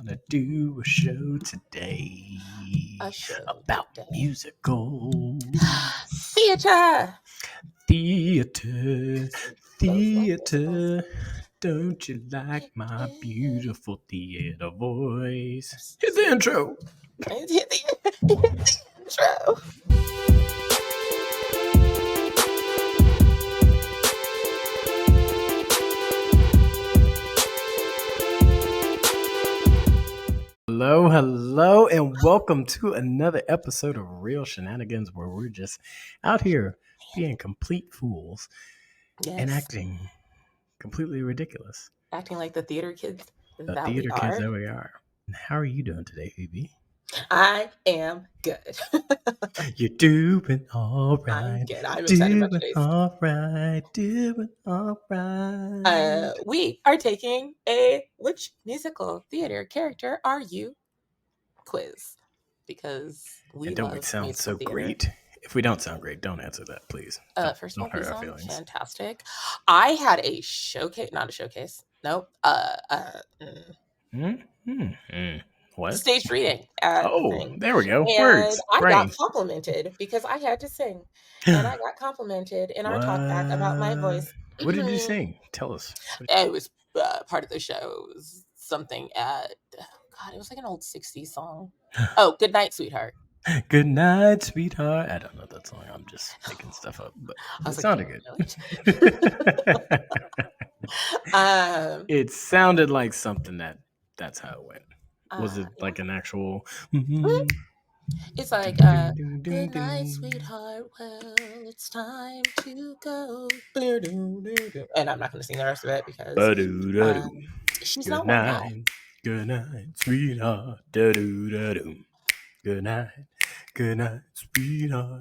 gonna do a show today about musicals. Theater. Don't you like my beautiful theater voice? Hit the intro. Hit the intro. Hello, and welcome to another episode of Real Shenanigans, where we're just out here being complete fools and acting completely ridiculous. Acting like the theater kids that we are. How are you doing today, Phoebe? I am good. You're doing all right. I'm good. I'm excited about today's. Doing all right. We are taking which musical theater character are you quiz, because don't we sound so theater. Great? If we don't sound great, don't answer that, please. First of all, we sound fantastic. I had a showcase, not a showcase. Nope. What? Staged reading. There we go. And Words. I got complimented because I had to sing. And I got complimented in our talk back about my voice. What did you sing? Tell us. It was part of the show. It was something at, it was like an old 60s song. Oh, Good Night, Sweetheart. Good night, sweetheart. I don't know that song. I'm just making stuff up, but it sounded good. It sounded like something that's how it went. Was it like an actual? It's like, good night, sweetheart. Well, it's time to go. And I'm not going to sing the rest of it because she's not one now. Good night, sweetheart. Good night, sweetheart.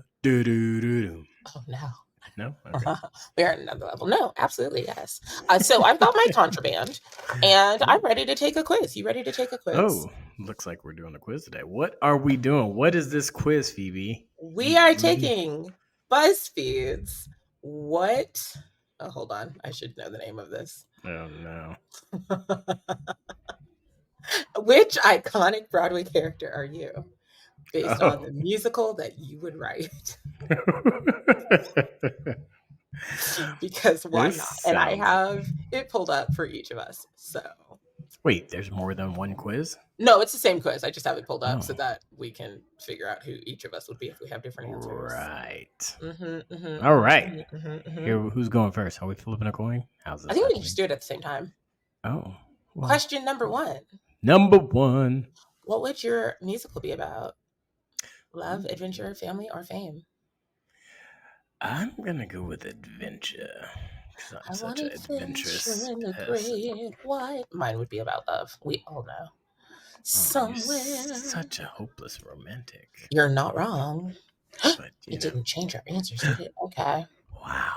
Oh no. No? Okay. We're at another level. No, absolutely, yes. So I've got my contraband, and I'm ready to take a quiz. You ready to take a quiz? Oh, looks like we're doing a quiz today. What are we doing? What is this quiz, Phoebe? We are taking Buzzfeed's what? Oh, hold on. I should know the name of this. Oh, no. Which iconic Broadway character are you? Based on the musical that you would write. Because why not? And I have it pulled up for each of us. So wait, there's more than one quiz? No, it's the same quiz. I just have it pulled up so that we can figure out who each of us would be if we have different answers. Right. All right. Here, who's going first? Are we flipping a coin? How's this? I think we can just do it at the same time. Oh. Well. Question number one. What would your musical be about? Love, adventure, family, or fame? I'm gonna go with adventure. I'm such an adventurous person. Mine would be about love. We all know. Somewhere. Such a hopeless romantic. You're not wrong. But it didn't change our answers, did it? Okay. Wow.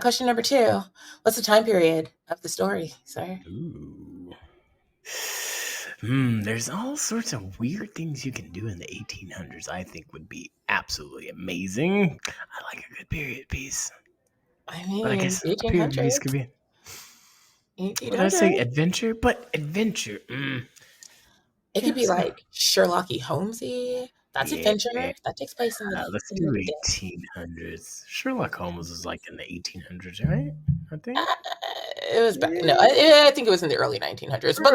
Question number 2. What's the time period of the story, sir? Ooh. There's all sorts of weird things you can do in the 1800s. I think would be absolutely amazing. I like a good period piece. I mean, but I guess a period piece could be. 1800. Did I say adventure? But adventure. It could be like Sherlocky Holmesy. That's adventure. That takes place in the. Let's do 1800s. Sherlock Holmes was like in the 1800s, right? I think. It was back. No, I think it was in the early 1900s. But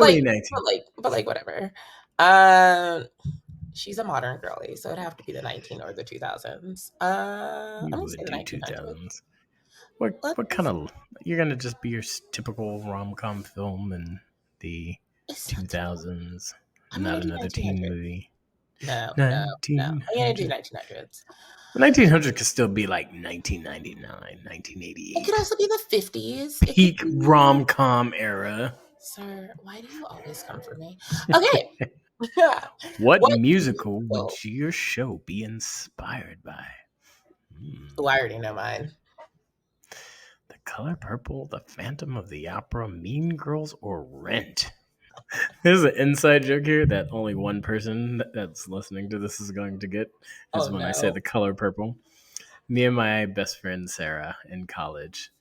whatever. She's a modern girly, so it'd have to be the 19 or the 2000s. I'm gonna say the 1900s. What kind of? You're gonna just be your typical rom-com film in the 2000s, not another teen movie. No. I'm gonna do 1900s. The 1900s could still be like 1999, 1988. It could also be the 50s. Peak rom-com era. Sir, why do you always come for me? Okay. What musical would your show be inspired by? Oh, I already know mine. The Color Purple, The Phantom of the Opera, Mean Girls, or Rent? There's an inside joke here that only one person that's listening to this is going to get. I say The Color Purple. Me and my best friend Sarah in college,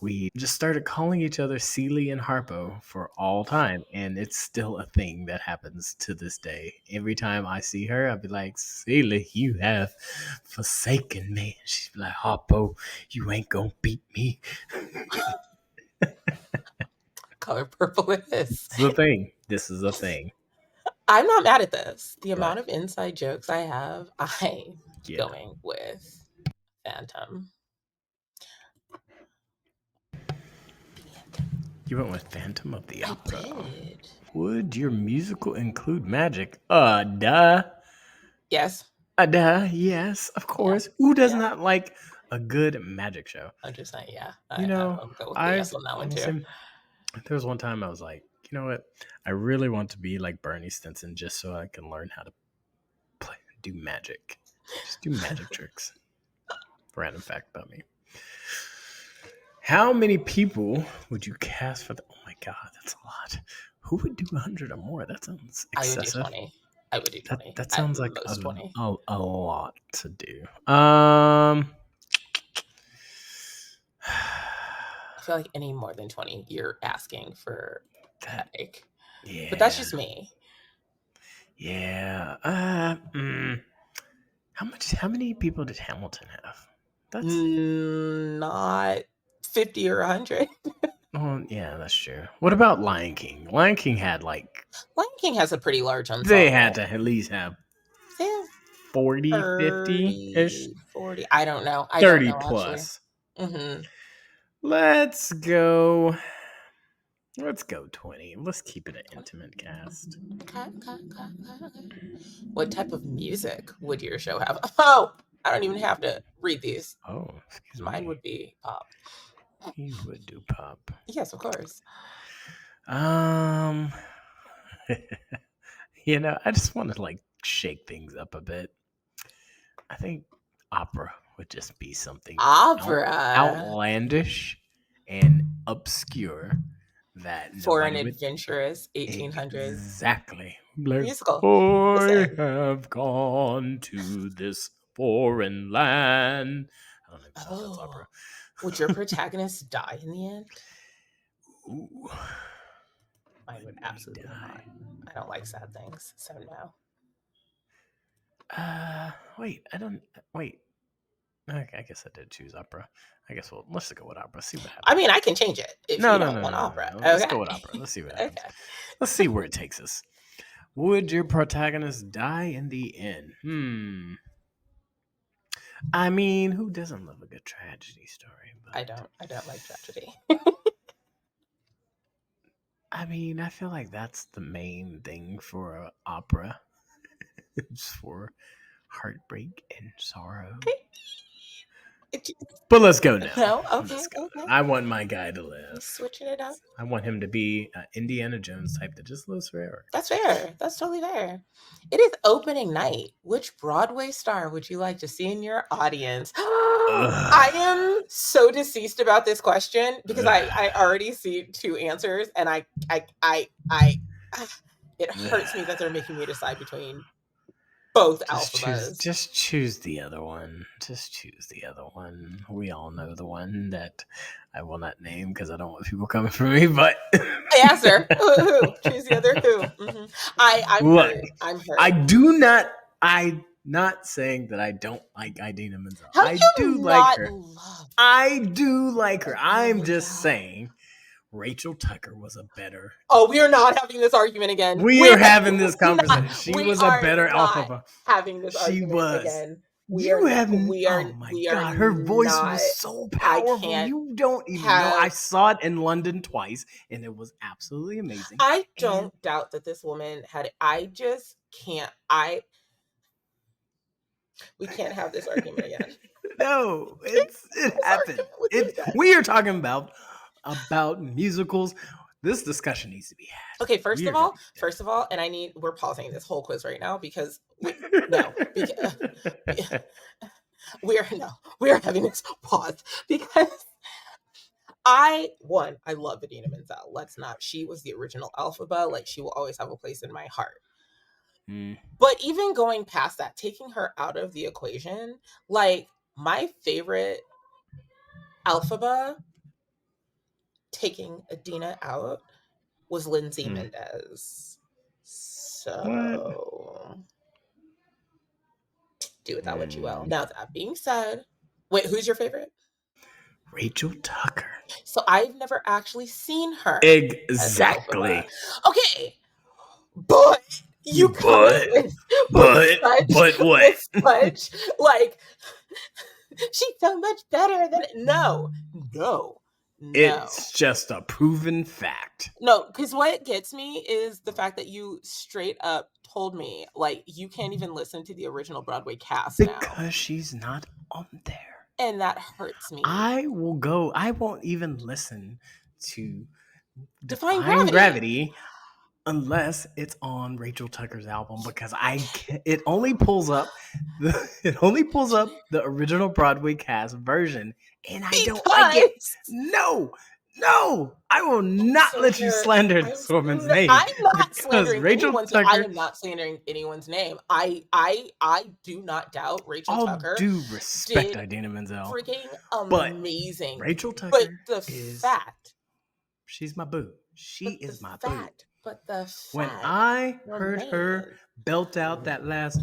we just started calling each other Seely and Harpo for all time. And it's still a thing that happens to this day. Every time I see her, I'll be like, Seely, you have forsaken me. And she's like, Harpo, you ain't gonna beat me. Color purple it is. This is a thing. This is a thing. I'm not mad at this. The amount But of inside jokes I have, I'm yeah, going with Phantom. you went with Phantom of the Opera. I did. Would your musical include magic? Duh. Yes. Duh. Yes, of course. Who does Yeah. not like a good magic show? 100%, yeah. You know, I'll go with the I've yes on that one too. honestly, there was one time I was like, you know what? I really want to be like Bernie Stinson just so I can learn how to do magic. Just do magic tricks. Random fact about me. How many people would you cast for the? Oh my god, that's a lot. Who would do 100 or more? That sounds excessive. I would do 20. That sounds like most 20. a lot to do. I feel like any more than 20, you're asking for headache. Yeah. But that's just me. Yeah. How many people did Hamilton have? That's not 50 or 100. Oh, yeah, that's true. What about Lion King? Lion King had like Lion King has a pretty large ensemble. They had to at least have 40, 50-ish. 40. I don't know. 30 plus. Mm-hmm. Let's go 20. Let's keep it an intimate cast. Okay. What type of music would your show have? Oh, I don't even have to read these. Oh, excuse Mine me. would be pop. You would do pop. Yes, of course. You know, I just want to like shake things up a bit. I think opera would just be something outlandish and obscure that for an adventurous 1800s exactly musical. I have gone to this foreign land. I don't know if that's opera. Would your protagonist die in the end? Ooh. I would absolutely not. I don't like sad things, so no. Wait. I guess I did choose opera. I guess let's go with opera. See what happens. I mean, I can change it if you don't want opera. Okay. Let's go with opera. Let's see what happens. Okay. Let's see where it takes us. Would your protagonist die in the end? I mean, who doesn't love a good tragedy story? But I don't like tragedy. I mean, I feel like that's the main thing for an opera. It's for heartbreak and sorrow. But let's go now. No, okay. I want my guy to live. Switching it up. I want him to be an Indiana Jones type that just lives forever. That's fair. That's totally fair. It is opening night. Which Broadway star would you like to see in your audience? I am so deceased about this question because I already see two answers, and it hurts me that they're making me decide between both Elphabas. Just choose the other one. We all know the one that I will not name because I don't want people coming for me. But answer who? Choose the other who. Mm-hmm. I'm hurt. I'm not saying that I don't like Idina Menzel. I do like her. I do like her. I'm just saying Rachel Tucker was a better. Oh, we are not having this argument again. We are having this conversation. She was a better Elphaba. Having this argument again. Oh my god, her voice was so powerful. You don't even know. I saw it in London twice, and it was absolutely amazing. I don't doubt that this woman had. I just can't. We can't have this argument again. No, it happened. We are talking about musicals. This discussion needs to be had. Okay, first of all, and we're pausing this whole quiz right now because we are having this pause because I love Idina Menzel. She was the original Elphaba. Like, she will always have a place in my heart. But even going past that, taking her out of the equation, like, my favorite Elphaba taking Adina out was Lindsay Mendez. So do with that what you will. Now that being said, wait, who's your favorite? Rachel Tucker. So I've never actually seen her. Exactly. Okay, but you come in with such like she's so much better than no. It's just a proven fact. No, because what gets me is the fact that you straight up told me like you can't even listen to the original Broadway cast now because she's not on there, and that hurts me. I won't even listen to Defying Gravity unless it's on Rachel Tucker's album, because it only pulls up the original Broadway cast version, and I don't like it. No, I will not let you slander this woman's name. I'm not slandering anyone's name. I am not slandering anyone's name. I do not doubt Rachel Tucker. All due respect, Idina Menzel. Freaking amazing. But Rachel Tucker fact. She's my boo. She is my boo. But the fact when I heard her belt out that last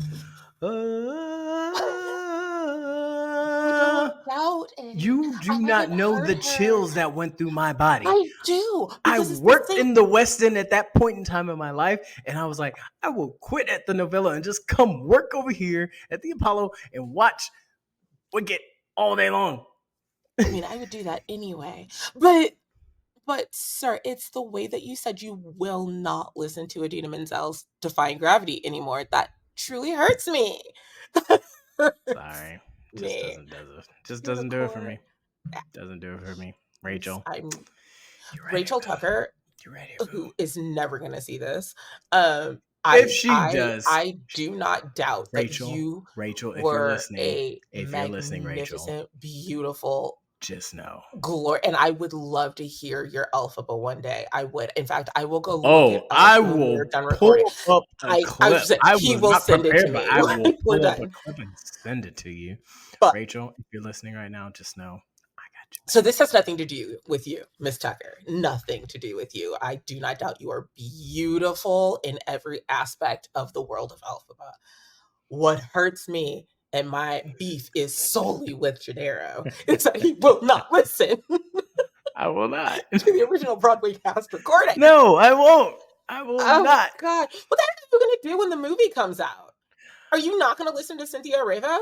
you do not know the chills that went through my body. I do. I worked in the West End at that point in time in my life, and I was like, I will quit at the Novella and just come work over here at the Apollo and watch Wicked all day long. I mean, I would do that anyway. But sir, it's the way that you said you will not listen to Idina Menzel's Defying Gravity anymore. That truly hurts me. Sorry. Just doesn't do it for me. Doesn't do it for me. Rachel. Rachel Tucker, who is never going to see this. If she does. I do not doubt Rachel, that you Rachel, if were you're listening, Rachel, beautiful, just know. Glory. And I would love to hear your Elphaba one day. I would. In fact, I will go look it up. I will pull up a clip. He will send it to me. I will pull up a clip and send it to you. But, Rachel, if you're listening right now, just know I got you. So this has nothing to do with you, Miss Tucker. Nothing to do with you. I do not doubt you are beautiful in every aspect of the world of Elphaba. What hurts me and my beef is solely with Jenerro. It's that he will not listen. I will not. To the original Broadway cast recording. No, I won't. I will not. Oh, God. What the heck are you going to do when the movie comes out? Are you not going to listen to Cynthia Erivo?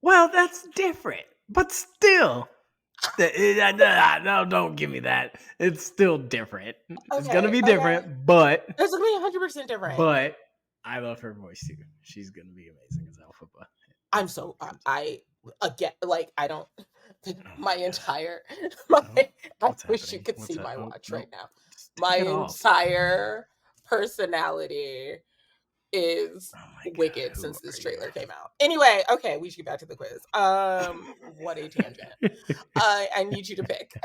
Well, that's different. But still. No, don't give me that. It's still different. Okay, it's going to be different, but... It's going to be 100% different. But I love her voice, too. She's going to be amazing as Elphaba. I'm so I don't my entire I wish you could see my watch right now. My entire personality is wicked since this trailer came out. Anyway, okay, we should get back to the quiz. What a tangent. I need you to pick.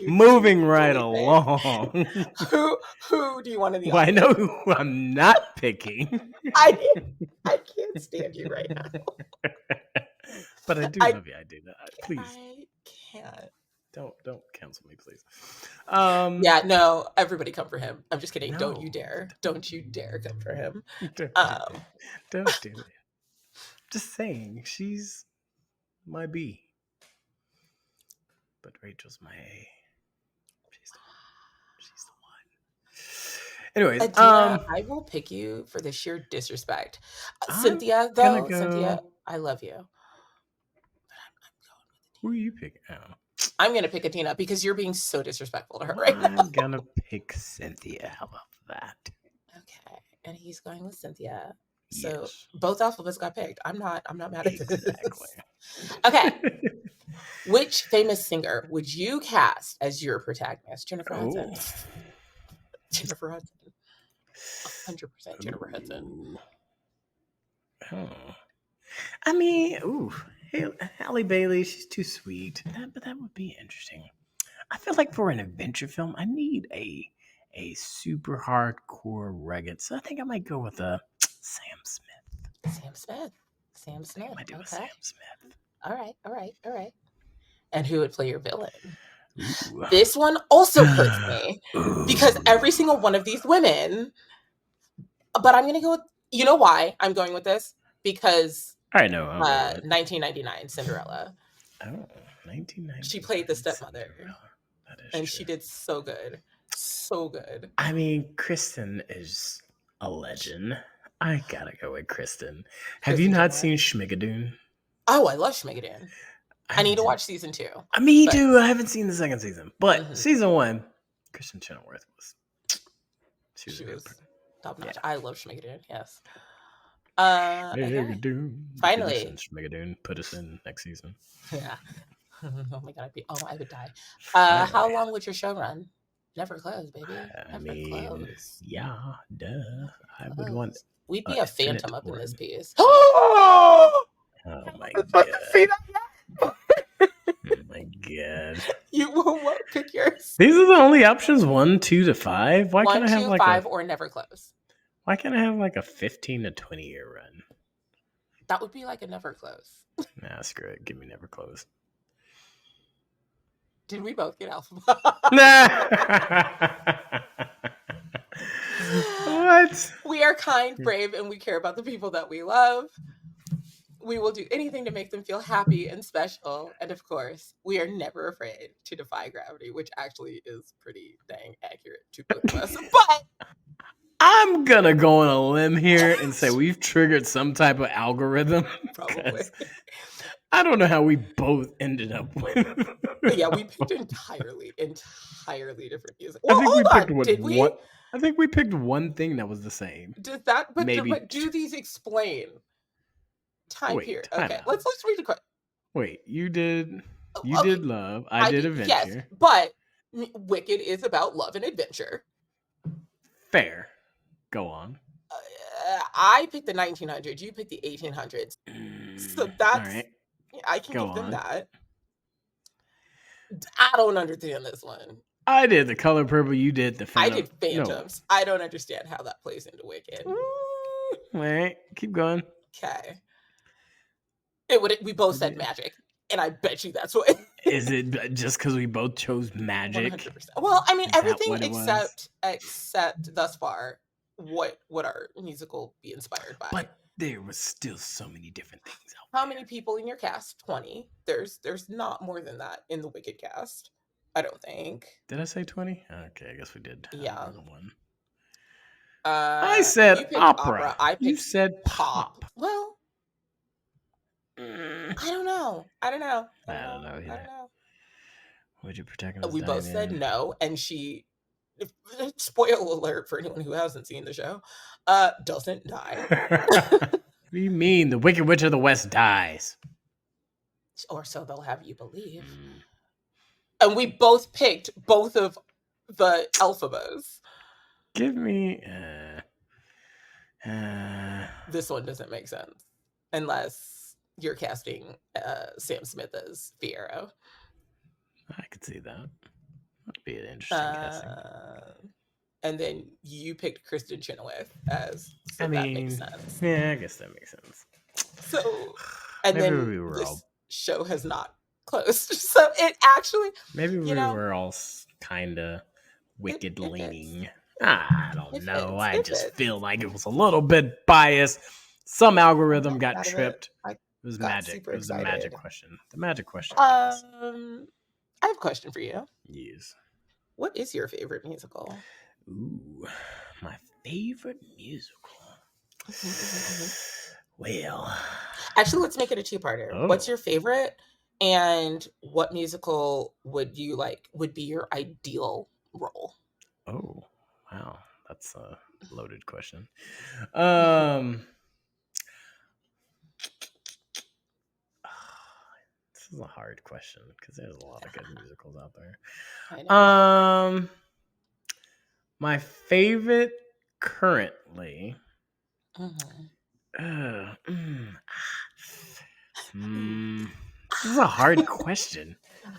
Moving right along. Who do you want in the audience? I know who I'm not picking. I can't stand you right now. But I do love you. I do that. Please. I can't. Don't cancel me, please. Yeah, no, everybody come for him. I'm just kidding. No. Don't you dare. Don't you dare come for him. Don't do it. Just saying, she's my B. But Rachel's my A. She's the one. Anyways, Adina, I will pick you for the sheer disrespect. Cynthia, Cynthia, I love you. Who are you picking? Oh. I'm going to pick Adina because you're being so disrespectful to her right now. I'm going to pick Cynthia. How about that? Okay. And he's going with Cynthia. So both Elphabas got picked. I'm not mad at this. Exactly. Okay. Which famous singer would you cast as your protagonist? Jennifer Hudson. Jennifer Hudson. 100% Jennifer Hudson. Oh. I mean, Halle Bailey, she's too sweet. But that would be interesting. I feel like for an adventure film, I need a super hardcore rugged. So I think I might go with Sam Smith. Sam Smith. I might do a Sam Smith. All right. And who would play your villain? Ooh. This one also hurts me because every single one of these women, but I'm going to go with, you know why I'm going with this? Because I know. I'll go with 1999 Cinderella. Oh, 1999. She played the stepmother. Cinderella. That is and true. she did so good. So good. I mean, Kristen is a legend. I gotta go with Kristen. Have you Kristen not Chenoweth. seen Schmigadoon? Oh, I love Schmigadoon. I need to watch season 2. Me too. I haven't seen the second season, but season 1, Kristen Chenoweth was. She was top notch. Yeah. I love Schmigadoon. Yes. Schmigadoon. Finally, Schmigadoon. Put us in next season. Yeah. Oh my god, I would die. How long would your show run? Never close, baby. Never close. Yeah, duh. I would want. We'd be a phantom up in this piece. Oh my god. See that? Oh my god. You won't pick yours. These are the only options: 1, 2 to 5. Why can't I have 1, 2, like 5, or never close? Why can't I have like a 15 to 20 year run? That would be like a never close. Nah, screw it. Give me never close. Did we both get Elphaba? What? We are kind, brave, and we care about the people that we love. We will do anything to make them feel happy and special. And of course, we are never afraid to defy gravity, which actually is pretty dang accurate to both of us. But I'm gonna go on a limb here and say we've triggered some type of algorithm. Probably. I don't know how we both ended up with. Yeah, we picked entirely different music. Well, I think we picked one thing that was the same. Does that? But do these explain time period? Okay, let's read the question. Wait, you did Love. I did Adventure. Yes, but Wicked is about love and adventure. Fair. Go on. I picked the 1900s. You picked the 1800s. So that's right. I can give them that. I don't understand this one. I did The Color Purple. You did the Phantom. I did Phantoms. No. I don't understand how that plays into Wicked. All right, keep going. Okay. We both said magic, and I bet you that's what. Is it just because we both chose magic? 100%. Well, I mean, everything except thus far what would our musical be inspired by? But there was still so many different things out there. How many people in your cast? 20. There's not more than that in the Wicked cast. I don't think. Did I say 20? Okay, I guess we did. Yeah. One. I said opera. You said pop. Well, I don't know. I don't know either. Would you protect us? We both said no, and she. Spoiler alert for anyone who hasn't seen the show. Doesn't die. What do you mean? The Wicked Witch of the West dies. Or so they'll have you believe. And we both picked both of the Elphabas. Give me... This one doesn't make sense. Unless you're casting Sam Smith as Fiyero. I could see that. That'd be an interesting casting. And then you picked Kristen Chenoweth as... So that makes sense. Yeah, I guess that makes sense. So... And then this show has not closed. So it actually... Maybe we were all kind of Wicked leaning. I don't know. I just feel like it was a little bit biased. Some algorithm got tripped. It was magic. It was the magic question. The magic question. I have a question for you. Yes. What is your favorite musical? Ooh, my favorite musical. Well, actually, let's make it a two-parter. Oh. What's your favorite, and what musical would be your ideal role? Oh, wow, that's a loaded question. This is a hard question because there's a lot of good musicals out there. I know. My favorite currently. This is a hard question.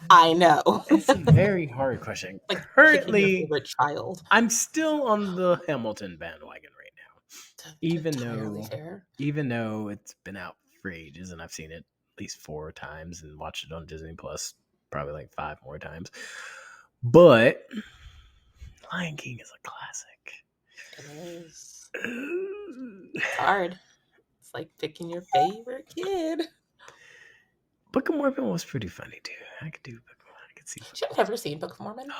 I know. It's a very hard question. Currently, favorite child. I'm still on the Hamilton bandwagon right now. Even though it's been out for ages and I've seen it at least 4 times and watched it on Disney Plus probably like 5 more times. But Lion King is a classic. It is. It's hard. It's like picking your favorite kid. Book of Mormon was pretty funny too. I could do Book of Mormon. I could see. I've never seen Book of Mormon.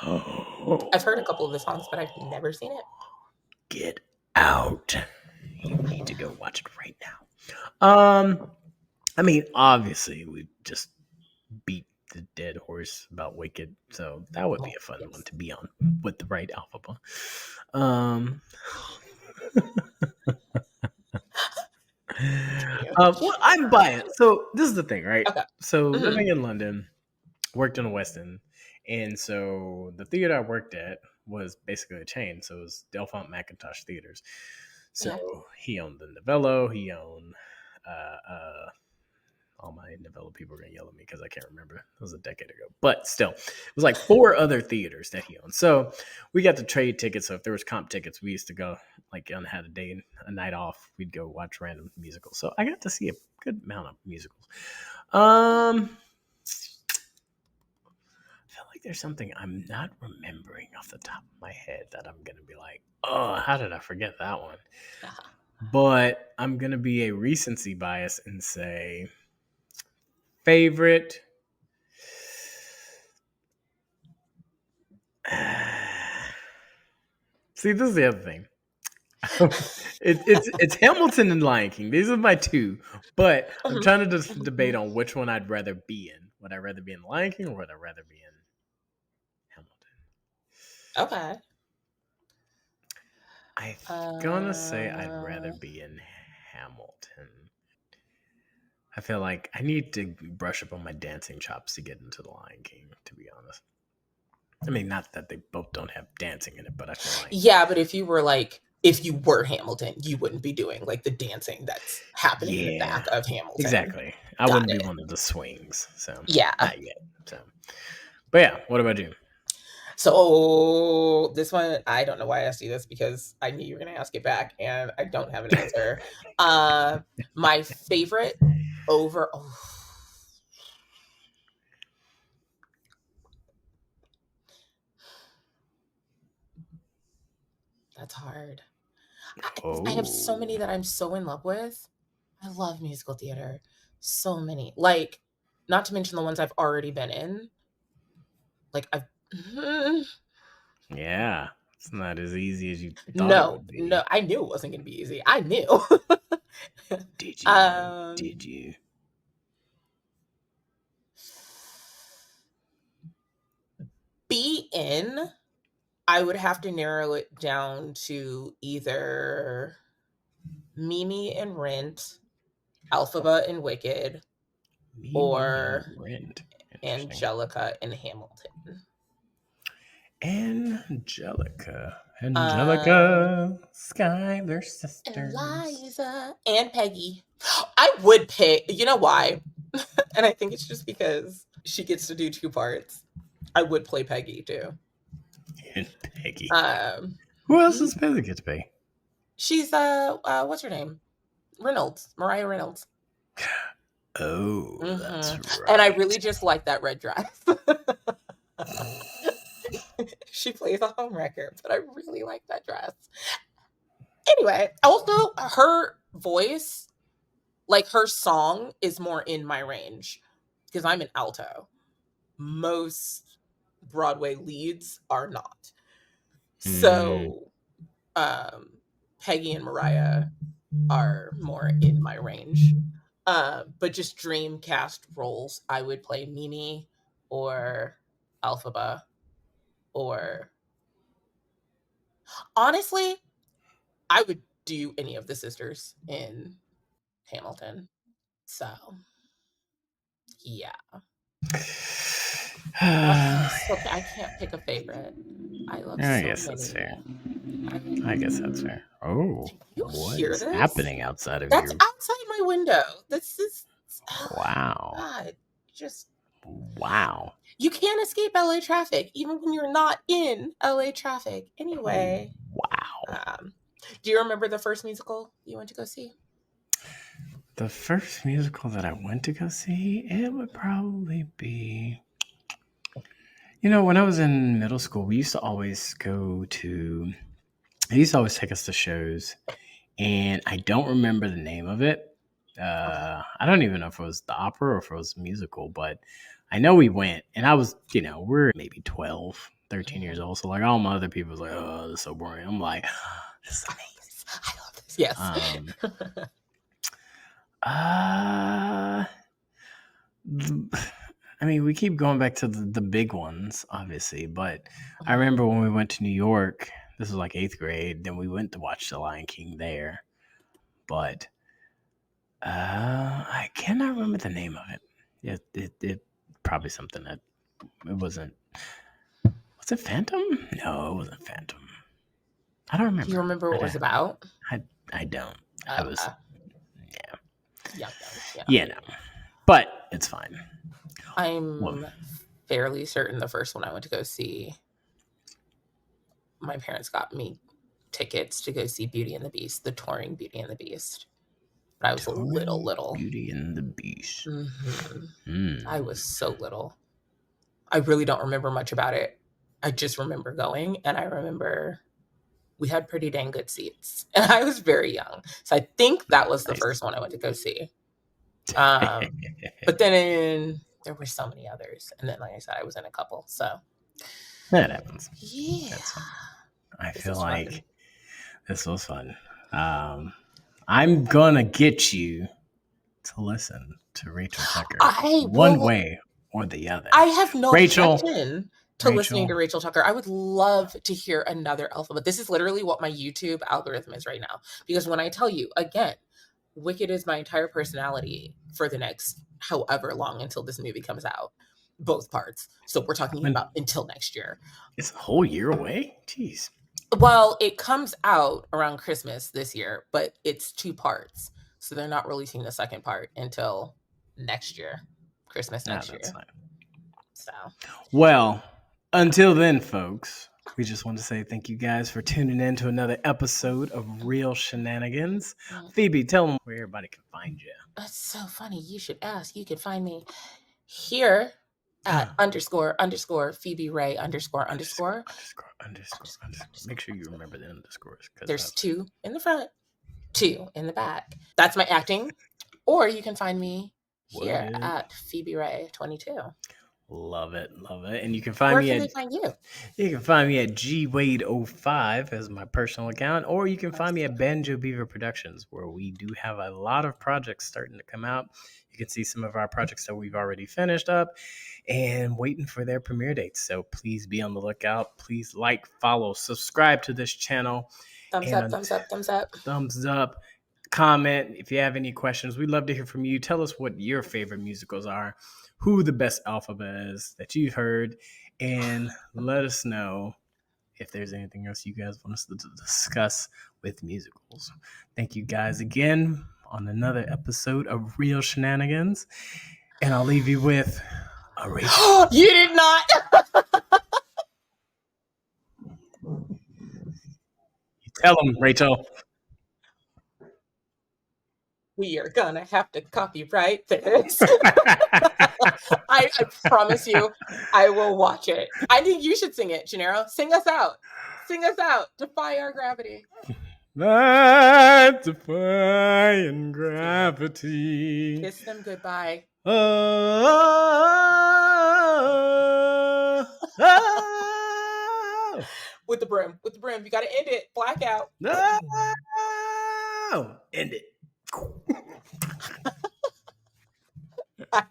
I've heard a couple of the songs, but I've never seen it. Get out! You need to go watch it right now. I mean, obviously, we just beat the dead horse about Wicked, so that would be a fun one to be on with the right Elphaba. Well, I'm biased. So this is the thing, right? Okay. So living in London, worked in the West End, and so the theater I worked at was basically a chain. So it was Delphont Macintosh Theaters. So he owned the Novello. He owned all my Novello people are gonna yell at me because I can't remember. It was a decade ago, but still, it was like 4 other theaters that he owned. So we got to trade tickets. So if there was comp tickets, we used to go like on had a night off. We'd go watch random musicals. So I got to see a good amount of musicals. I feel like there's something I'm not remembering off the top of my head that I'm gonna be like, oh, how did I forget that one? But I'm gonna be a recency bias and say favorite. See, this is the other thing. It's Hamilton and Lion King. These are my 2, but I'm trying to just debate on which one I'd rather be in. Would I rather be in Lion King or would I rather be in Hamilton? Okay. I'm gonna say I'd rather be in Hamilton. I feel like I need to brush up on my dancing chops to get into the Lion King, to be honest. I mean, not that they both don't have dancing in it, but I feel like... Yeah, but if you were Hamilton, you wouldn't be doing like the dancing that's happening in the back of Hamilton. Exactly. I wouldn't be one of the swings. So yeah. Not yet. So, but yeah, what about you? So this one, I don't know why I asked you this because I knew you were going to ask it back and I don't have an answer. My favorite over... That's hard. I have so many that I'm so in love with. I love musical theater. So many. Like, not to mention the ones I've already been in. Like, Yeah. It's not as easy as you thought it would be. No, I knew it wasn't going to be easy. I knew. Did you? Did you? Be in... I would have to narrow it down to either Mimi and Rent, Elphaba and Wicked, or Angelica and Hamilton. Angelica, Skylar sisters, Eliza, and Peggy. I would pick. You know why? And I think it's just because she gets to do 2 parts. I would play Peggy too. And Peggy. Who else does Peggy get to be? She's what's her name? Mariah Reynolds. Oh, that's right. And I really just like that red dress. She plays a homewrecker, but I really like that dress. Anyway, also her voice, like her song, is more in my range because I'm an alto. Most Broadway leads are not. So Peggy and Mariah are more in my range. But just dream cast roles, I would play Mimi or Elphaba, or honestly, I would do any of the sisters in Hamilton. So yeah. Okay, I can't pick a favorite. I love I guess that's fair. I guess that's fair. Oh, what is happening outside of That's outside my window. This is... wow. God, just... wow. You can't escape LA traffic, even when you're not in LA traffic. Anyway. Wow. Do you remember the first musical you went to go see? The first musical that I went to go see, it would probably be... You know, when I was in middle school, we used to always they used to always take us to shows, and I don't remember the name of it. I don't even know if it was the opera or if it was musical, but I know we went, and I was, we're maybe 12, 13 years old. So like all my other people was like, oh, this is so boring. I'm like, this is amazing. I love this. Yes. I mean, we keep going back to the big ones, obviously, but I remember when we went to New York, this was like 8th grade, then we went to watch The Lion King there. But I cannot remember the name of it. It probably something that it wasn't. Was it Phantom? No, it wasn't Phantom. I don't remember. Do you remember what it was about? I don't. I was Yeah. Yeah, no. But it's fine. I'm fairly certain the first one I went to go see, my parents got me tickets to go see Beauty and the Beast, the touring Beauty and the Beast. But I was little. Beauty and the Beast. I was so little. I really don't remember much about it. I just remember going, and I remember we had pretty dang good seats. And I was very young. So I think that was the first one I went to go see. But then there were so many others. And then, like I said, I was in a couple. So that happens. Yeah. That's fun. I feel like this was fun. I'm gonna get you to listen to Rachel Tucker one way or the other. I have no objection to listening to Rachel Tucker. I would love to hear another Elphaba. This is literally what my YouTube algorithm is right now. Because when I tell you, again, Wicked is my entire personality for the next however long until this movie comes out. Both parts. So we're talking about until next year. It's a whole year away? Jeez. Well, it comes out around Christmas this year, but it's 2 parts. So they're not releasing the second part until next year. Christmas next year. Fine. So. Well, until then, folks, we just want to say thank you guys for tuning in to another episode of Real Shenanigans. Phoebe, tell them where everybody can find you. That's so funny. You should ask. You can find me here at _ Phoebe Ray _ Make sure you remember the underscores. There's 2 in the front, 2 in the back. That's my acting. Or you can find me here at Phoebe Ray 22. Love it. And you can find me Where can they find you? You can find me at GWade05 as my personal account, or you can find me at Banjo Beaver Productions, where we do have a lot of projects starting to come out. You can see some of our projects that we've already finished up and waiting for their premiere dates. So please be on the lookout. Please like, follow, subscribe to this channel. Thumbs up. Comment if you have any questions. We'd love to hear from you. Tell us what your favorite musicals are, who the best Elphaba is that you've heard, and let us know if there's anything else you guys want us to discuss with musicals. Thank you guys again on another episode of Real Shenanigans, and I'll leave you with a Rachel. You did not. You tell them, Rachel. We are gonna have to copyright this. I promise you, I will watch it. I think you should sing it, Jenerro. Sing us out. Defy our gravity. Defying gravity. Kiss them goodbye. With the brim. You gotta end it. Blackout. No. End it. I